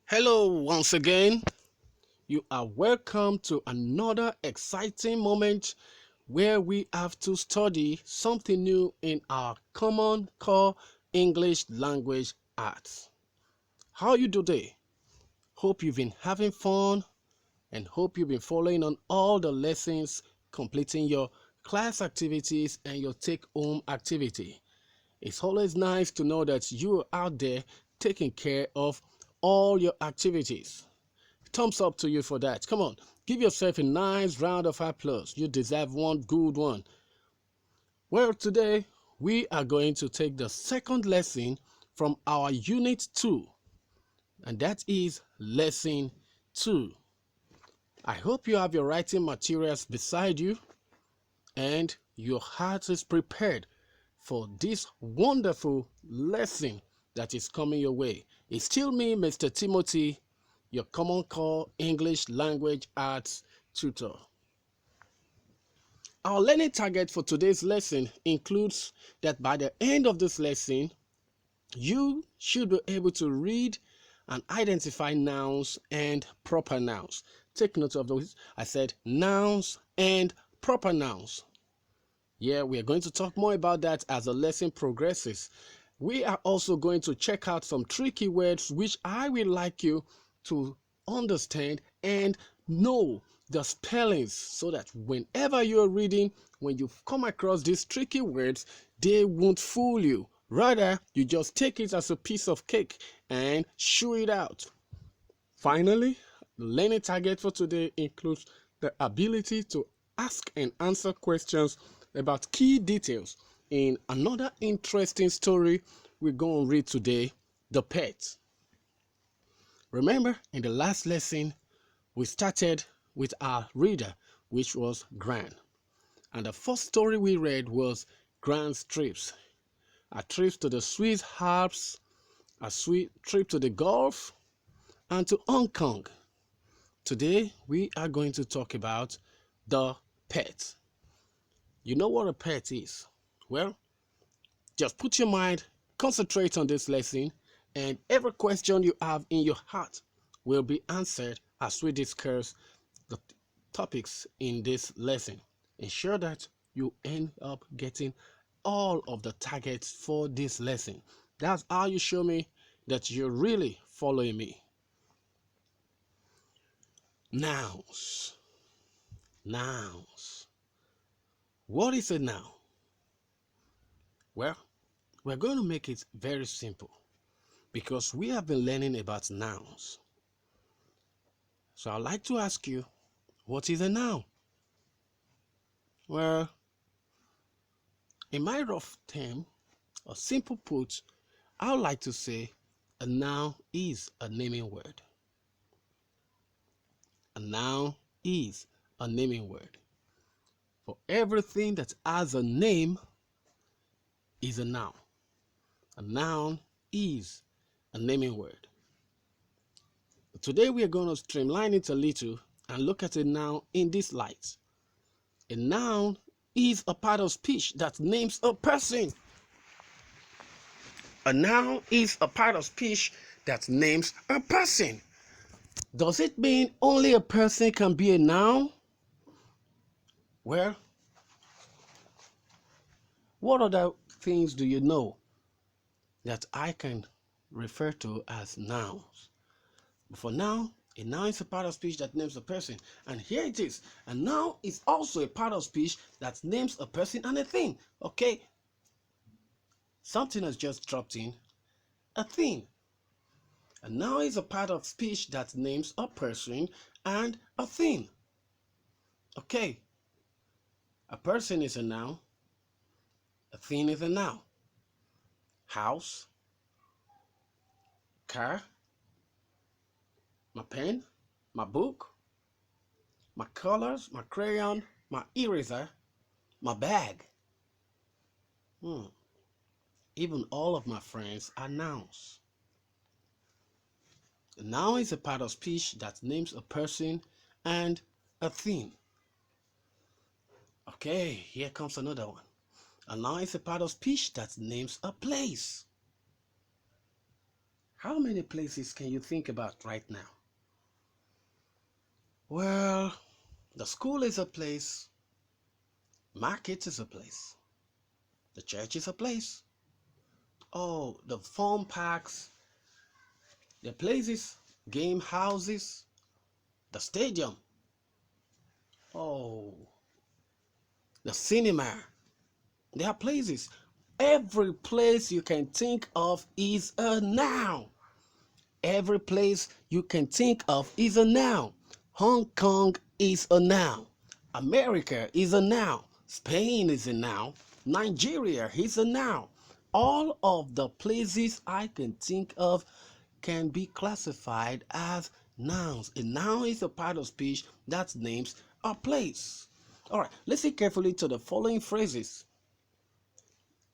Hello, once again. You are welcome to another exciting moment where we have to study something new in our common core English language arts. How are you today? Hope you've been having fun and hope you've been following on all the lessons, completing your class activities and your take home activity. It's always nice to know that you are out there taking care of all your activities. Thumbs up to you for that. Come on, give yourself a nice round of applause. You deserve one good one. Well, today we are going to take the second lesson from our Unit 2, and that is Lesson 2. I hope you have your writing materials beside you and your heart is prepared for this wonderful lesson that is coming your way. It's still me, Mr. Timothy, your Common Core English Language Arts tutor. Our learning target for today's lesson includes that by the end of this lesson, you should be able to read and identify nouns and proper nouns. Take note of those. I said nouns and proper nouns. Yeah, we are going to talk more about that as the lesson progresses. We are also going to check out some tricky words which I would like you to understand and know the spellings so that whenever you're reading, when you come across these tricky words, they won't fool you. Rather, you just take it as a piece of cake and chew it out. Finally, the learning target for today includes the ability to ask and answer questions about key details in another interesting story we're going to read today, The Pet. Remember, in the last lesson, we started with our reader, which was Gran. And the first story we read was Gran's trips. A trip to the Swiss Alps, a sweet trip to the Gulf, and to Hong Kong. Today, we are going to talk about the pet. You know what a pet is? Well, just put your mind, concentrate on this lesson, and every question you have in your heart will be answered as we discuss the topics in this lesson. Ensure that you end up getting all of the targets for this lesson. That's how you show me that you're really following me. Nouns. Nouns. What is a noun? Well, we're going to make it very simple because we have been learning about nouns. So I'd like to ask you, what is a noun? Well, in my rough term, or simple put, I would like to say a noun is a naming word. A noun is a naming word. For everything that has a name is a noun. A noun is a naming word. Today we are going to streamline it a little and look at a noun in this light. A noun is a part of speech that names a person. A noun is a part of speech that names a person. Does it mean only a person can be a noun? Well, what other things do you know that I can refer to as nouns? For now, a noun is a part of speech that names a person. And here it is. A noun is also a part of speech that names a person and a thing. Okay? Something has just dropped in. A thing. A noun is a part of speech that names a person and a thing. Okay? A person is a noun. A thing is a noun. House. Car. My pen. My book. My colors. My crayon. My eraser. My bag. Even all of my friends are nouns. A noun is a part of speech that names a person and a thing. Okay, here comes another one. A noun is a part of speech that names a place. How many places can you think about right now? Well, the school is a place, market is a place, the church is a place. Oh, the fun parks, the places, game houses, the stadium. Oh, the cinema. There are places. Every place you can think of is a noun. Every place you can think of is a noun. Hong Kong is a noun. America is a noun. Spain is a noun. Nigeria is a noun. All of the places I can think of can be classified as nouns. A noun is a part of speech that names a place. All right, listen carefully to the following phrases.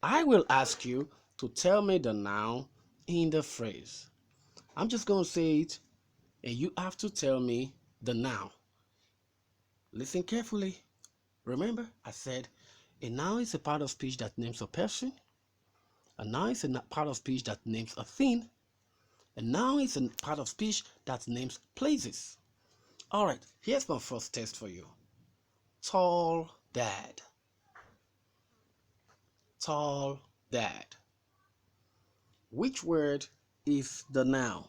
I will ask you to tell me the noun in the phrase. I'm just going to say it, and you have to tell me the noun. Listen carefully. Remember, I said a noun is a part of speech that names a person. A noun is a part of speech that names a thing. A noun is a part of speech that names places. All right, here's my first test for you. Tall dad. Tall dad. Which word is the noun?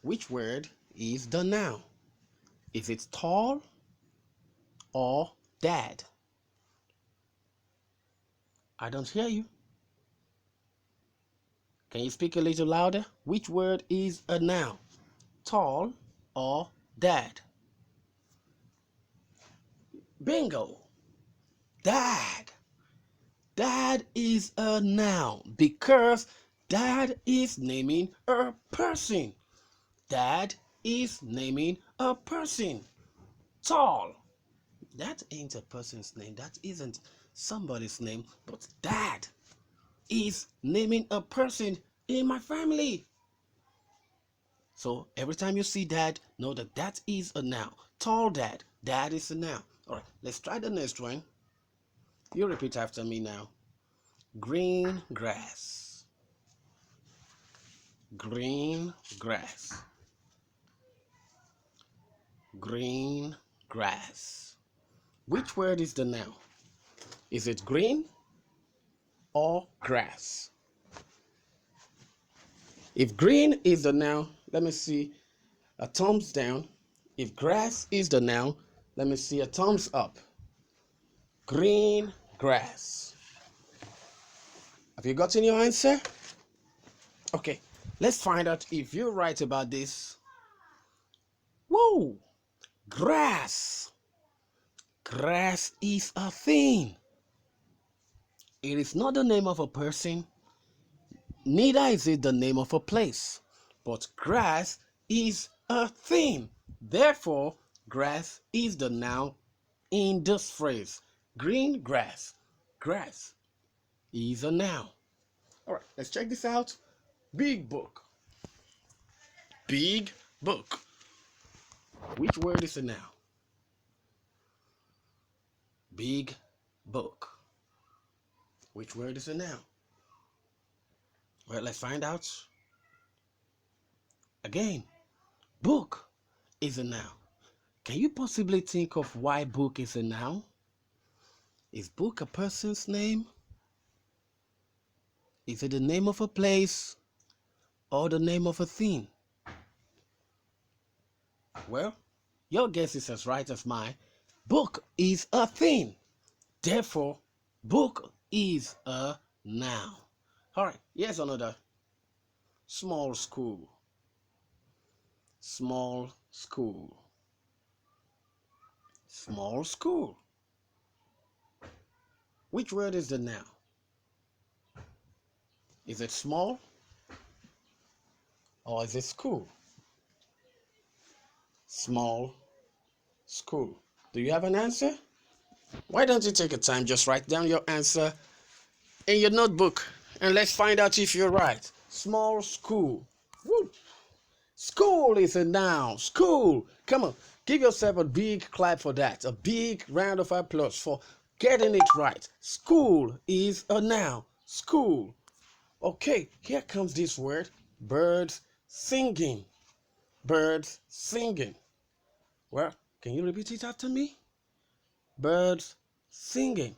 Which word is the noun? Is it tall or dad? I don't hear you. Can you speak a little louder? Which word is a noun? Tall or dad? Bingo! Dad. Dad is a noun because dad is naming a person. Dad is naming a person. Tall. That ain't a person's name. That isn't somebody's name. But dad is naming a person in my family. So every time you see dad, know that that is a noun. Tall dad. Dad is a noun. All right, let's try the next one. You repeat after me now. Green grass. Green grass. Green grass. Which word is the noun? Is it green or grass? If green is the noun, let me see a thumbs down. If grass is the noun, let me see a thumbs up. Green grass. Have you gotten your answer? Okay, let's find out if you're right about this. Whoa! Grass. Grass is a thing. It is not the name of a person, neither is it the name of a place. But grass is a thing. Therefore, grass is the noun in this phrase. Green grass. Grass is a noun. All right, let's check this out. Big book. Big book. Which word is a noun? Big book. Which word is a noun? Well, let's find out. Again, book is a noun. Can you possibly think of why book is a noun? Is book a person's name? Is it the name of a place or the name of a thing? Well, your guess is as right as mine. Book is a thing. Therefore, book is a noun. All right, here's another. Small school. Small school. Small school. Which word is the noun? Is it small or is it school? Small school. Do you have an answer? Why don't you take a time, just write down your answer in your notebook and let's find out if you're right. Small school. Woo. School is a noun. School. Come on, give yourself a big clap for that. A big round of applause for getting it right. School is a noun. School. Okay, here comes this word. Birds singing. Birds singing. Well, can you repeat it after me? Birds singing.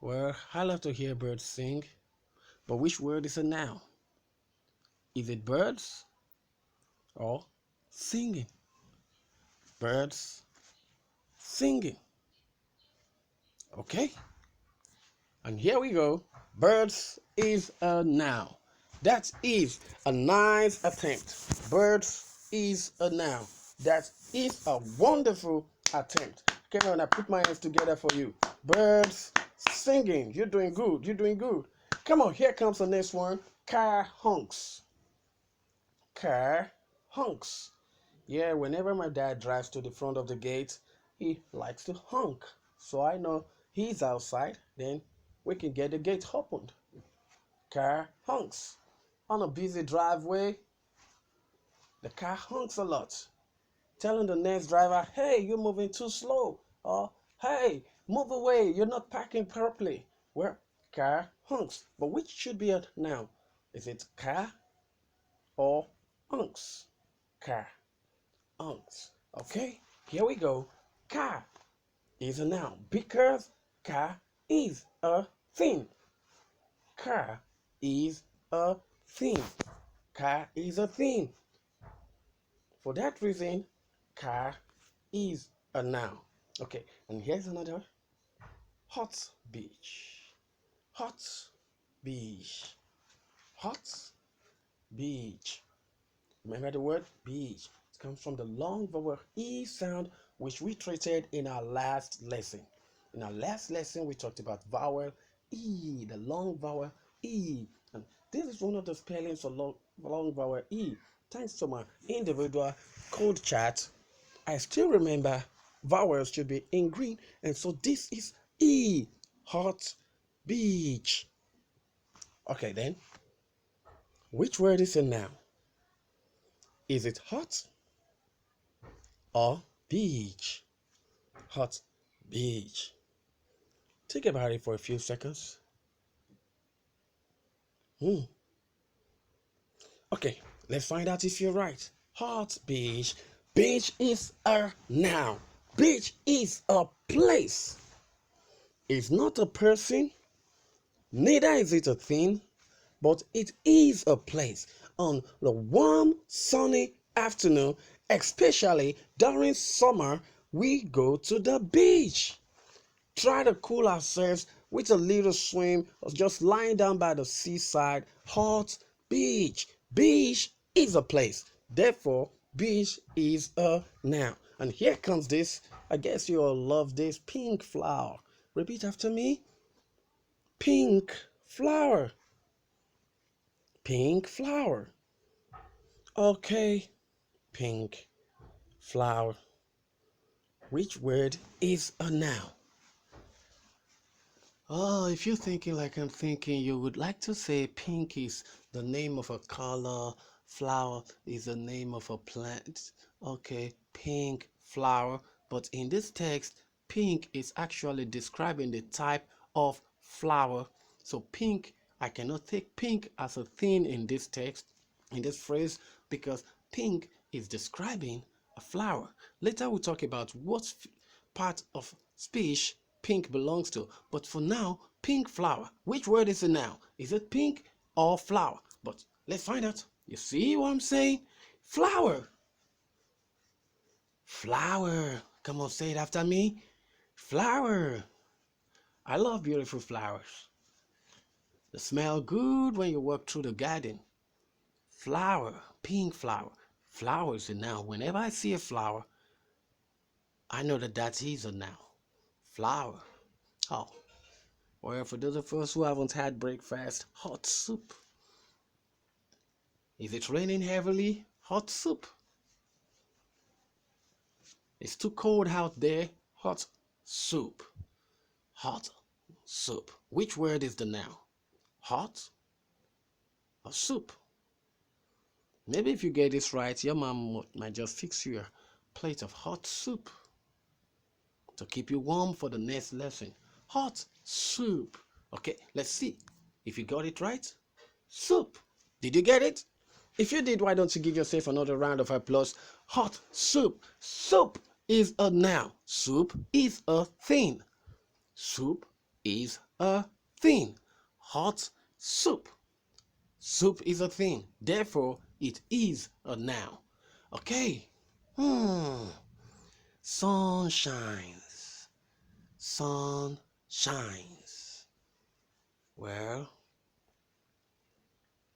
Well, I love to hear birds sing, but which word is a noun? Is it birds or singing? Birds singing. Okay, and here we go. Birds is a noun. That is a nice attempt. Birds is a noun. That is a wonderful attempt. Okay, now I put my hands together for you. Birds singing. You're doing good. You're doing good. Come on, here comes the next one. Car honks. Car honks. Yeah, whenever my dad drives to the front of the gate, he likes to honk. So I know he's outside, then we can get the gate opened. Car honks. On a busy driveway, the car honks a lot, telling the next driver, hey, you're moving too slow. Or, hey, move away, you're not parking properly. Well, car honks. But which should be a noun? Is it car or honks? Car. Honks. Okay, here we go. Car is a noun because car is a thing. Car is a thing. Car is a thing. For that reason, car is a noun. Okay, and here's another. Hot beach. Hot beach. Hot beach. Remember the word beach. It comes from the long vowel E sound, which we treated in our last lesson. In our last lesson, we talked about vowel E, the long vowel E. And this is one of the spellings for long vowel E. Thanks to my individual code chart, I still remember vowels should be in green. And so this is E, hot beach. Okay, then, which word is a noun? Is it hot or beach? Hot beach. Think about it for a few seconds. Okay, let's find out if you're right. Hot beach. Beach is a noun. Beach is a place. It's not a person, neither is it a thing, but it is a place. On the warm, sunny afternoon, especially during summer, we go to the beach. Try to cool ourselves with a little swim or just lying down by the seaside. Hot beach. Beach is a place. Therefore, beach is a noun. And here comes this. I guess you all love this. Pink flower. Repeat after me. Pink flower. Pink flower. Okay. Pink flower. Which word is a noun? Oh, if you're thinking like I'm thinking, you would like to say pink is the name of a color, flower is the name of a plant. Okay, pink flower. But in this text, pink is actually describing the type of flower. So pink, I cannot take pink as a thing in this text, in this phrase, because pink is describing a flower. Later we'll talk about what part of speech pink belongs to. But for now, pink flower. Which word is it now? Is it pink or flower? But let's find out. You see what I'm saying? Flower. Flower. Come on, say it after me. Flower. I love beautiful flowers. They smell good when you walk through the garden. Flower. Pink flower. Flower is a noun. Whenever I see a flower, I know that that is a noun. Flower. Oh, or for those of us who haven't had breakfast, hot soup. Is it raining heavily? Hot soup. It's too cold out there. Hot soup. Hot soup. Which word is the noun? Hot or soup? Maybe if you get this right, your mom might just fix you a plate of hot soup to keep you warm for the next lesson. Hot soup. Okay, let's see if you got it right. Soup. Did you get it? If you did, why don't you give yourself another round of applause? Hot soup. Soup is a noun. Soup is a thing. Soup is a thing. Hot soup. Soup is a thing. Therefore, it is a noun. Okay. Sun shines. Sun shines. Well,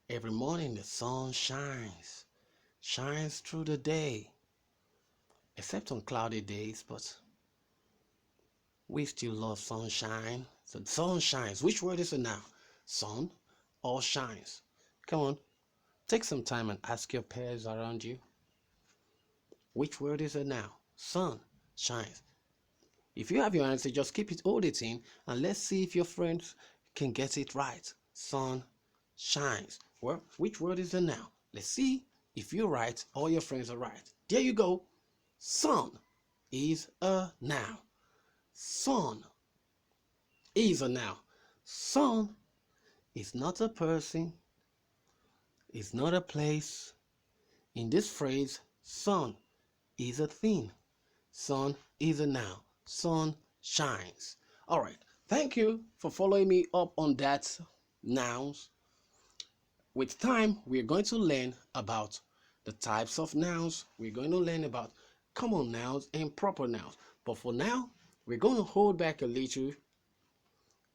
every morning the sun shines through the day, except on cloudy days, but we still love sunshine. So sun shines. Which word is it now? Sun or shines? Come on, take some time and ask your peers around you. Which word is it now? Sun shines. If you have your answer, just keep it, hold it in, and let's see if your friends can get it right. Sun shines. Well, which word is it now? Let's see if you're right or your friends are right. There you go. Sun is a noun. Sun is a noun. Sun is not a person, it's not a place. In this phrase, sun is a thing. Sun is a noun. Sun shines. All right. Thank you for following me up on that nouns. With time, we're going to learn about the types of nouns. We're going to learn about common nouns and proper nouns. But for now, we're going to hold back a little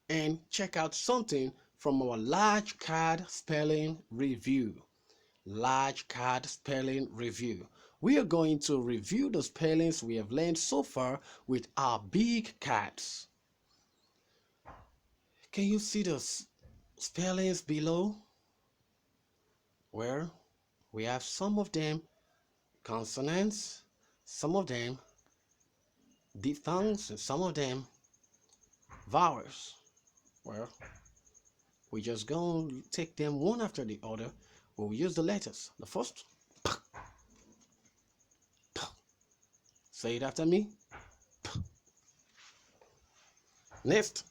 and check out something from our large card spelling review. Large card spelling review. We are going to review the spellings we have learned so far with our big cards. Can you see the spellings below? Well, we have some of them consonants, some of them diphthongs, and some of them vowels. Well, we just go and take them one after the other. We'll use the letters. The first, p. P. Say it after me. P. Next,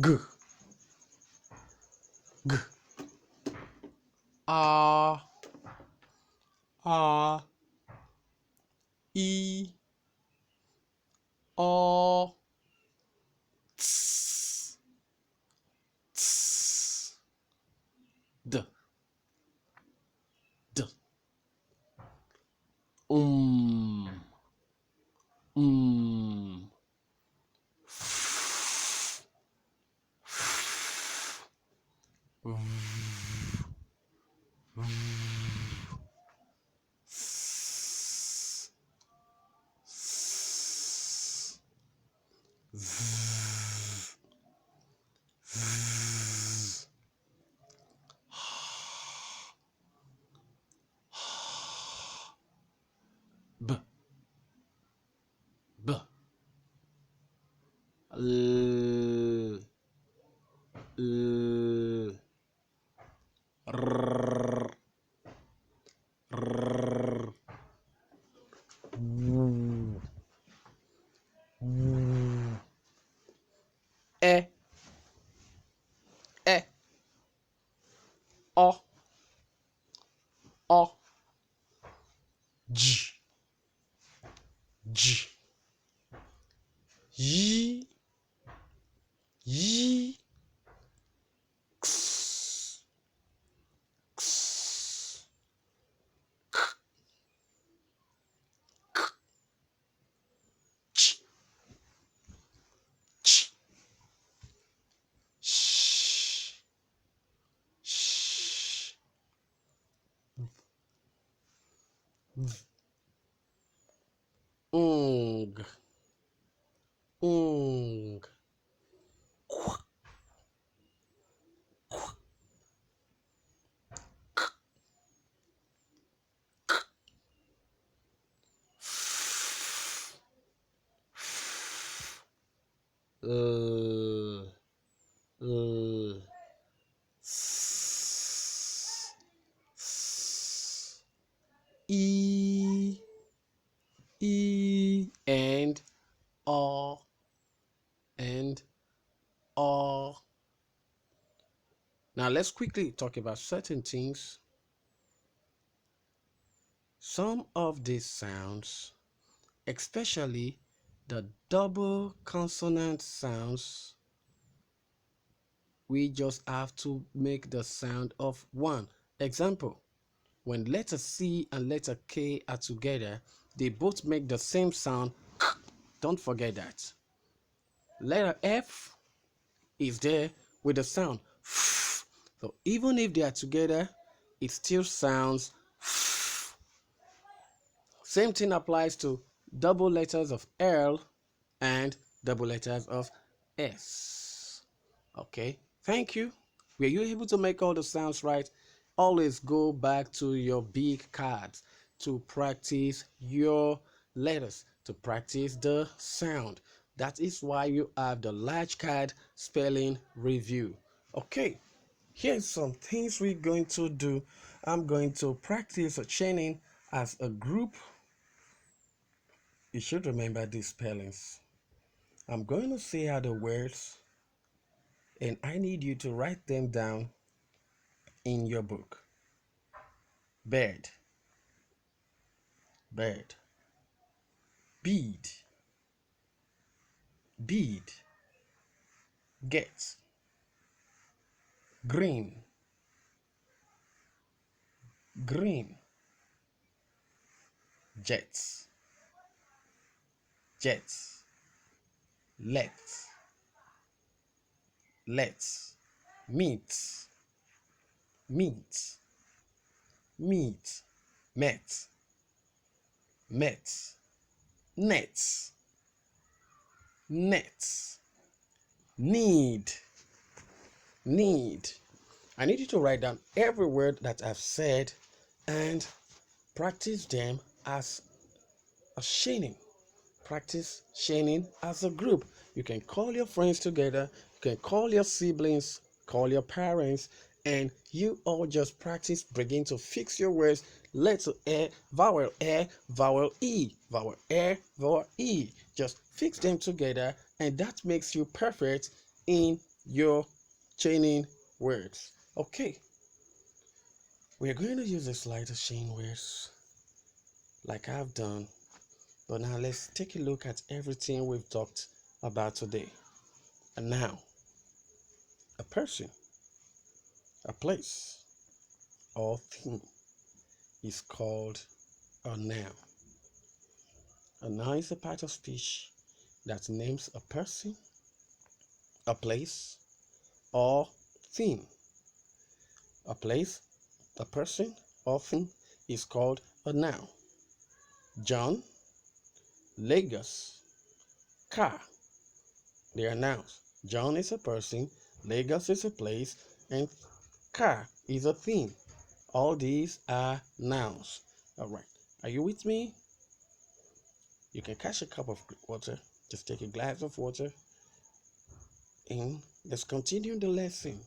g. G. A. A. E. O. Ts. Ts. D. D. Um. Um. B. B. L. L. R. R. W. W. E. E. O. O. G. G. Y. Y. X. X. Ch. Ch. Sh. Sh. Ung. Ung. E, E, and O, and Now let's quickly talk about certain things. Some of these sounds, especially the double consonant sounds, we just have to make the sound of one. Example, when letter C and letter K are together, they both make the same sound. Don't forget that. Letter F is there with the sound. So even if they are together, it still sounds. Same thing applies to double letters of L and double letters of S. Okay, thank you. Were you able to make all the sounds right? Always go back to your big cards to practice your letters, to practice the sound. That is why you have the large card spelling review. Okay, here's some things we're going to do. I'm going to practice a chaining as a group. You should remember these spellings. I'm going to say out the words and I need you to write them down in your book. Bed, bed. Bead, bead. Get, green, green. Jets, jets. Let, let's. Meet, meet, meet. Met, met. Nets, nets. Need, need. I need you to write down every word that I've said and practice them as a chaining. Practice chaining as a group. You can call your friends together, you can call your siblings, call your parents, and you all just practice, begin to fix your words. Letter A, vowel E, vowel E, vowel E, vowel E. Just fix them together, and that makes you perfect in your chaining words. Okay, we're going to use a slider chain words like I've done. But now let's take a look at everything we've talked about today. A noun, a person, a place, or thing is called a noun. A noun is a part of speech that names a person, a place, or thing. A place, a person, or thing is called a noun. John, Lagos, car. They are nouns. John is a person, Lagos is a place, and car is a thing. All these are nouns. All right. Are you with me? You can catch a cup of water. Just take a glass of water. And let's continue the lesson.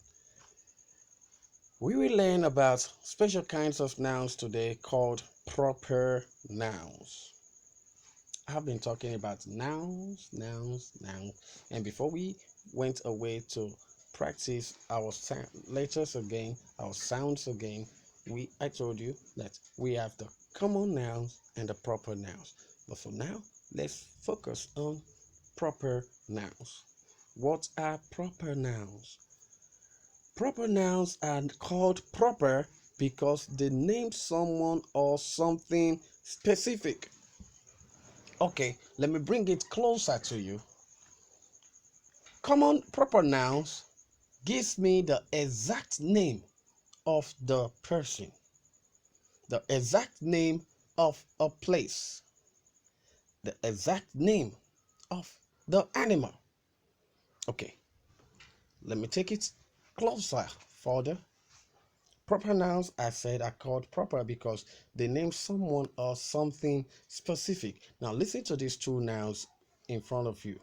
We will learn about special kinds of nouns today called proper nouns. I've been talking about nouns. And before we went away to practice our letters again, our sounds again, I told you that we have the common nouns and the proper nouns. But for now, let's focus on proper nouns. What are proper nouns? Proper nouns are called proper because they name someone or something specific. Okay, let me bring it closer to you. Common proper nouns gives me the exact name of the person, the exact name of a place, the exact name of the animal. Okay, let me take it closer further. Proper nouns, I said, are called proper because they name someone or something specific. Now listen to these two nouns in front of you.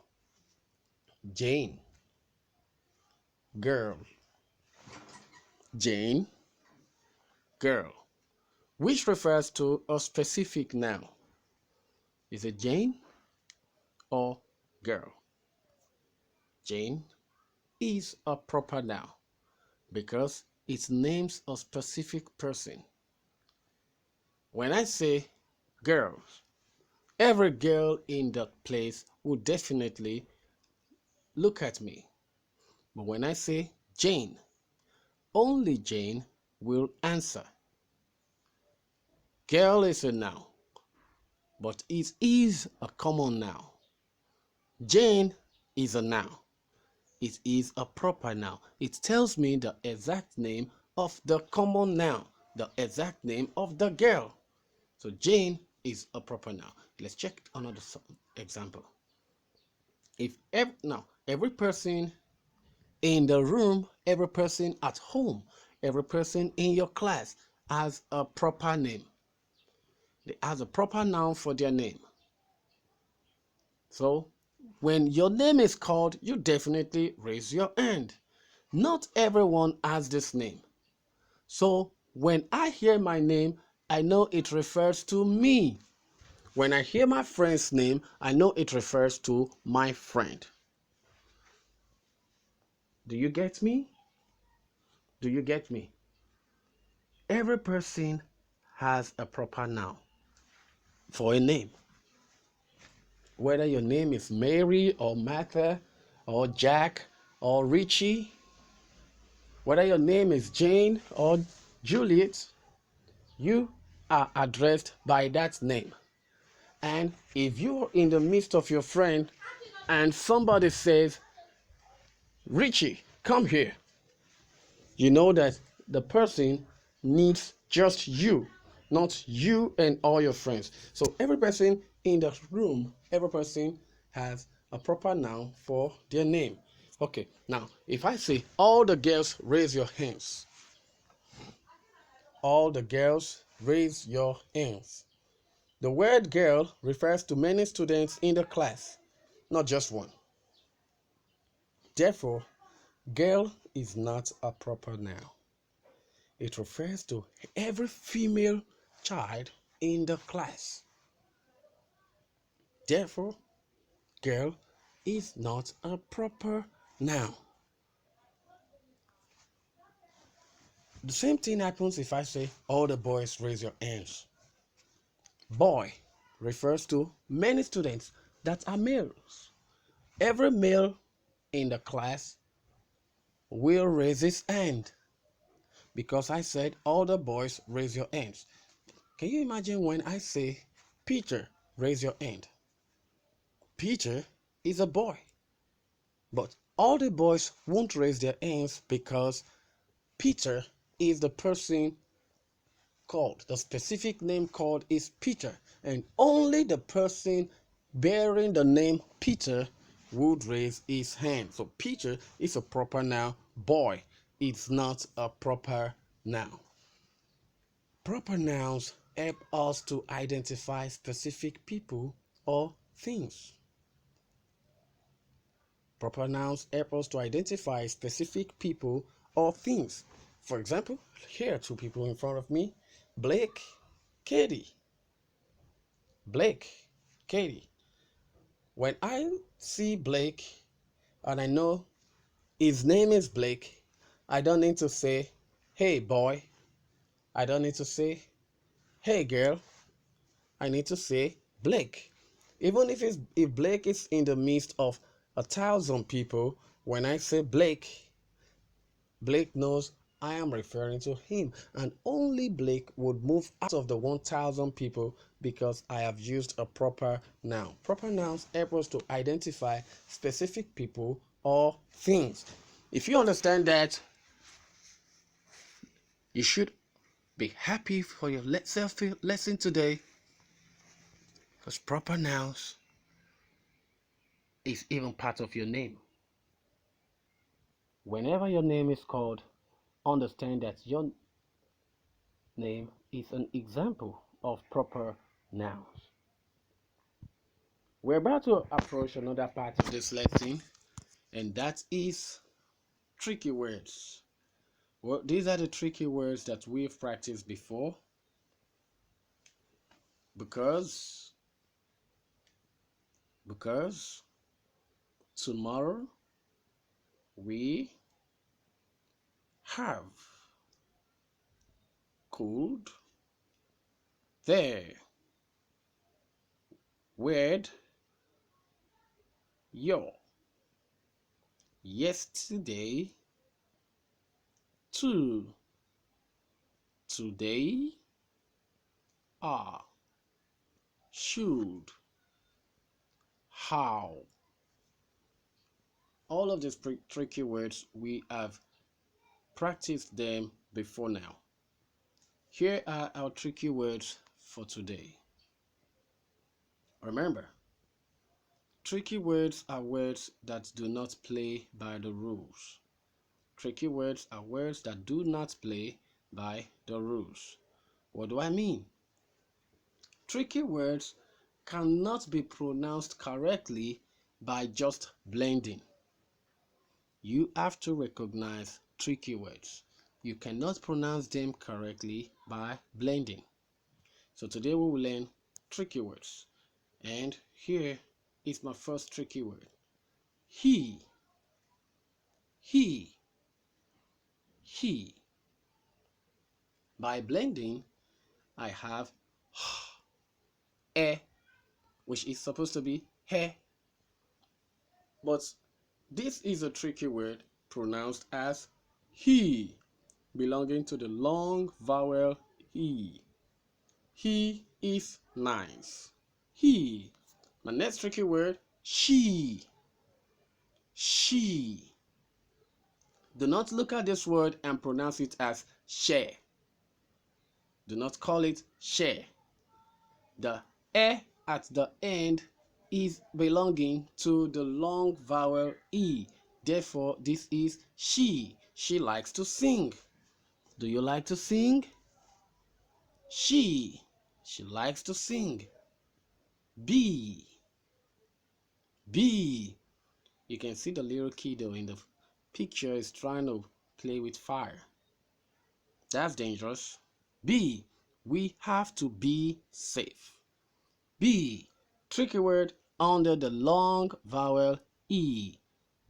Jane, girl. Jane, girl. Which refers to a specific noun. Is it Jane or girl? Jane is a proper noun because it names a specific person. When I say girls, every girl in that place will definitely look at me. But when I say Jane, only Jane will answer. Girl is a noun, but it is a common noun. Jane is a noun. It is a proper noun. It tells me the exact name of the common noun, the exact name of the girl. So Jane is a proper noun. Let's check another example. If every person in the room, every person at home, every person in your class has a proper name. They has a proper noun for their name. So when your name is called, you definitely raise your hand. Not everyone has this name. So when I hear my name, I know it refers to me. When I hear my friend's name, I know it refers to my friend. Do you get me? Do you get me? Every person has a proper noun for a name. Whether your name is Mary or Martha or Jack or Richie, whether your name is Jane or Juliet, you are addressed by that name. And if you're in the midst of your friend and somebody says, Richie, come here, you know that the person needs just you, not you and all your friends. So every person in the room, every person has a proper noun for their name. Okay, now if I say all the girls raise your hands, all the girls raise your hands. The word girl refers to many students in the class, not just one. Therefore, girl is not a proper noun. It refers to every female child in the class. Therefore, girl is not a proper noun. The same thing happens if I say all the boys raise your hands. Boy refers to many students that are males. Every male in the class will raise his hand because I said all the boys raise your hands. Can you imagine when I say Peter raise your hand? Peter is a boy, but all the boys won't raise their hands because Peter is the person called. The specific name called is Peter, and only the person bearing the name Peter would raise his hand. So Peter is a proper noun. Boy is not a proper noun. Proper nouns help us to identify specific people or things. Proper nouns help us to identify specific people or things. For example, here are two people in front of me, Blake, Katie. Blake, Katie. When I see Blake and I know his name is Blake, I don't need to say, hey boy. I don't need to say, hey girl. I need to say Blake. Even if Blake is in the midst of 1,000 people, when I say Blake, Blake knows I am referring to him, and only Blake would move out of the 1,000 people because I have used a proper noun. Proper nouns help us to identify specific people or things. If you understand that, you should be happy for your lesson today, because proper nouns is even part of your name. Whenever your name is called, understand that your name is an example of proper nouns. We're about to approach another part of this lesson, and that is tricky words. Well, these are the tricky words that we've practiced before because tomorrow we have, could, there, word, your, yesterday, to, today, are, should, how. All of these tricky words, we have practiced them before now. Here are our tricky words for today. Remember, tricky words are words that do not play by the rules. Tricky words are words that do not play by the rules. What do I mean? Tricky words cannot be pronounced correctly by just blending. You have to recognize tricky words. You cannot pronounce them correctly by blending. So today we will learn tricky words. And here is my first tricky word. He. He. He. By blending, I have e, which is supposed to be he. But this is a tricky word pronounced as he, belonging to the long vowel e. He is nice. He. My next tricky word, she. She. Do not look at this word and pronounce it as she. Do not call it she. The e at the end is belonging to the long vowel e. Therefore, this is she. She likes to sing. Do you like to sing? She. She likes to sing. Be. Be. You can see the little kiddo in the picture is trying to play with fire. That's dangerous. Be. We have to be safe. Be. Tricky word under the long vowel E.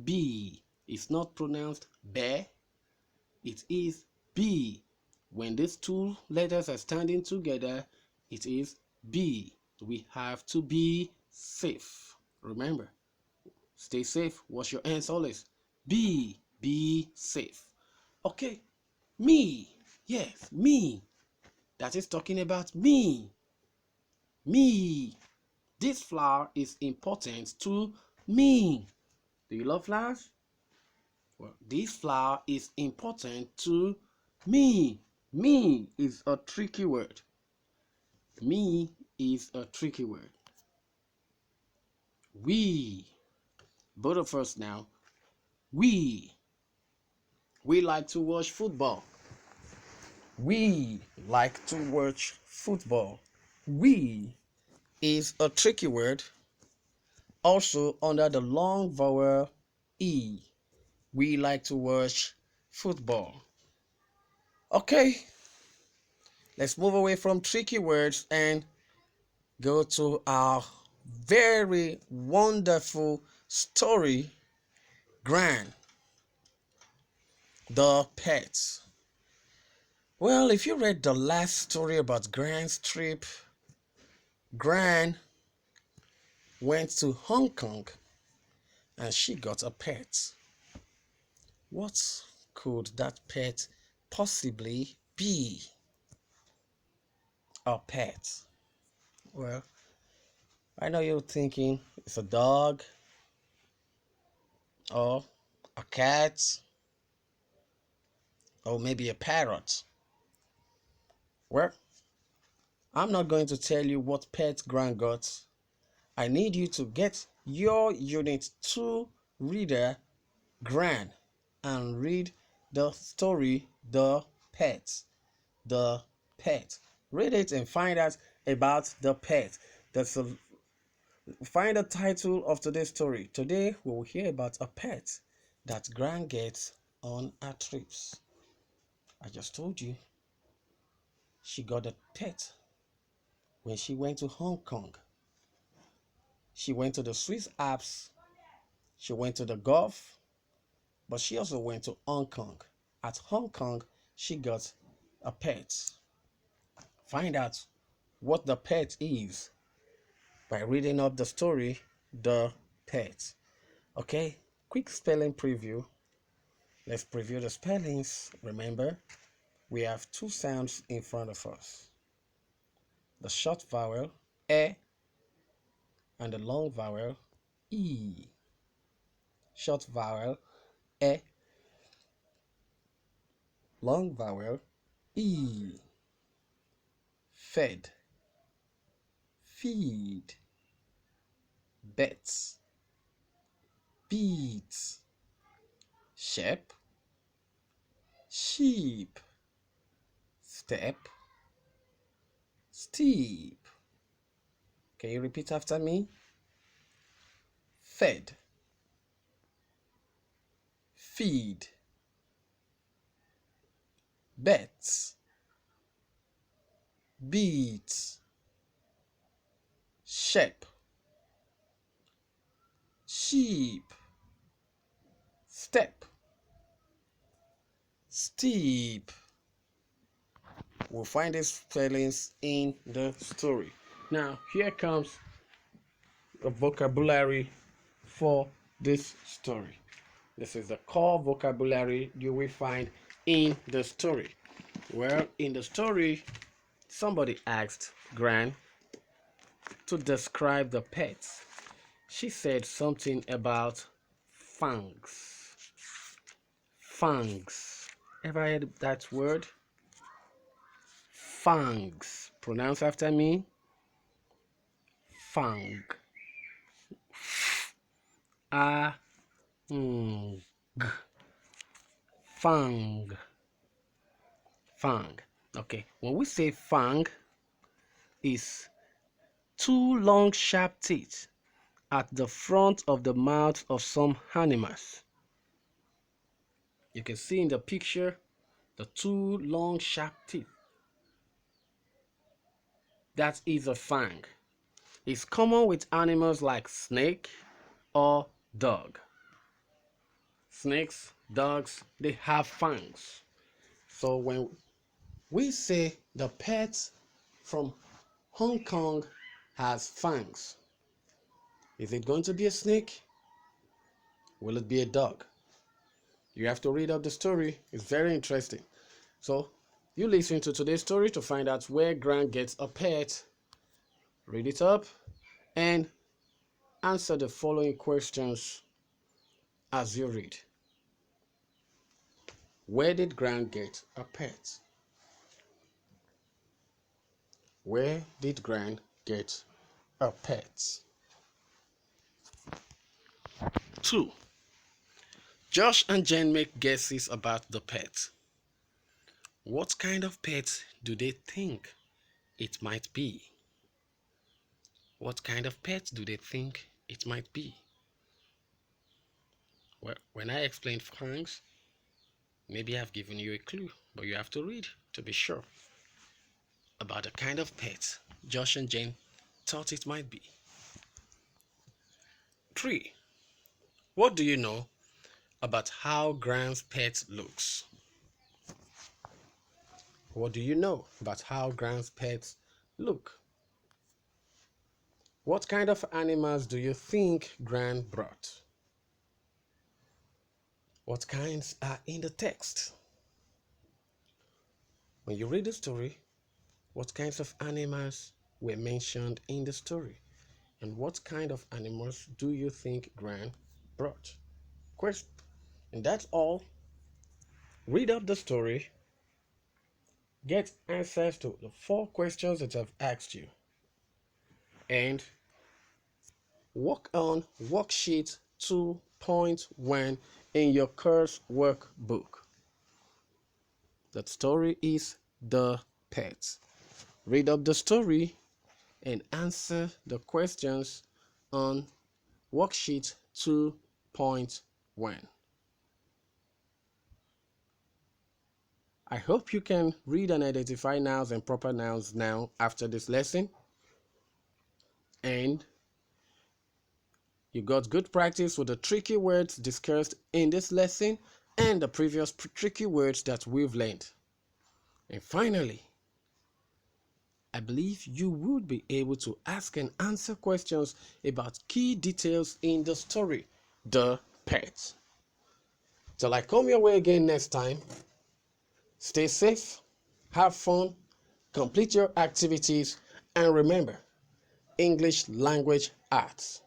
Be. It's not pronounced be. It is be. When these two letters are standing together, it is be. We have to be safe. Remember, stay safe. Wash your hands always. Be safe. Okay, me. Yes, me. That is talking about me. Me. This flower is important to me. Do you love flowers? Well, this flower is important to me. Me is a tricky word. Me is a tricky word. We, both of us now, we like to watch football. We like to watch football. We is a tricky word, also under the long vowel E. We like to watch football. Okay, let's move away from tricky words and go to our very wonderful story, Gran, the pet. Well, if you read the last story about Gran's trip, Gran went to Hong Kong and she got a pet. What could that pet possibly be? A pet. Well, I know you're thinking it's a dog or a cat or maybe a parrot. Well, I'm not going to tell you what pet Gran got. I need you to get your Unit 2 reader, Gran, and read the story, The Pet. The Pet. Read it and find out about the pet. Find the title of today's story. Today we will hear about a pet that Gran gets on her trips. I just told you she got a pet when she went to Hong Kong. She went to the Swiss Alps, she went to the Gulf, but she also went to Hong Kong. at Hong Kong, she got a pet. Find out what the pet is by reading up the story, The Pet. Okay, quick spelling preview. Let's preview the spellings. Remember, we have two sounds in front of us. The short vowel, E, and the long vowel, E. Short vowel, E. Long vowel, E. Fed, feed, bets, beats, shep, sheep, step, steep. Can you repeat after me? Fed, feed, bets, beats, shep, sheep, step, steep. We'll find these spellings in the story. Now, here comes the vocabulary for this story. This is the core vocabulary you will find in the story. Well, in the story, somebody asked Gran to describe the pets. She said something about fangs. Fangs. Ever heard that word? Fangs. Pronounce after me. Fang. G. Fang. Fang. Okay, when we say fang, is two long sharp teeth at the front of the mouth of some animals. You can see in the picture the two long sharp teeth. That is a fang. It's common with animals like snake or dog. Snakes, dogs, they have fangs. So when we say the pet from Hong Kong has fangs, is it going to be a snake? Will it be a dog? You have to read up the story. It's very interesting. So you listen to today's story to find out where Grant gets a pet. Read it up and answer the following questions as you read. Where did Grant get a pet? Where did Grant get a pet? 2. Josh and Jen make guesses about the pet. What kind of pet do they think it might be? What kind of pet do they think it might be? Well, when I explained fangs, maybe I've given you a clue, but you have to read to be sure about the kind of pet Josh and Jen thought it might be. 3. What do you know about how Grant's pet looks? What do you know about how Grant's pets look? What kind of animals do you think Grant brought? What kinds are in the text? When you read the story, what kinds of animals were mentioned in the story? And what kind of animals do you think Grant brought? And that's all. Read up the story. Get answers to the 4 questions that I've asked you. And work on worksheet 2.1 in your course workbook. The story is The Pet. Read up the story and answer the questions on worksheet 2.1. I hope you can read and identify nouns and proper nouns now after this lesson. And you got good practice with the tricky words discussed in this lesson. and the previous tricky words that we've learned. And finally, I believe you would be able to ask and answer questions about key details in the story, The Pet. Till I come your way again next time, stay safe, have fun, complete your activities, and remember, English language arts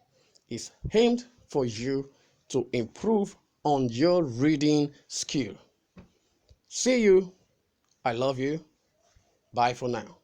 is aimed for you to improve on your reading skill. See you. I love you. Bye for now.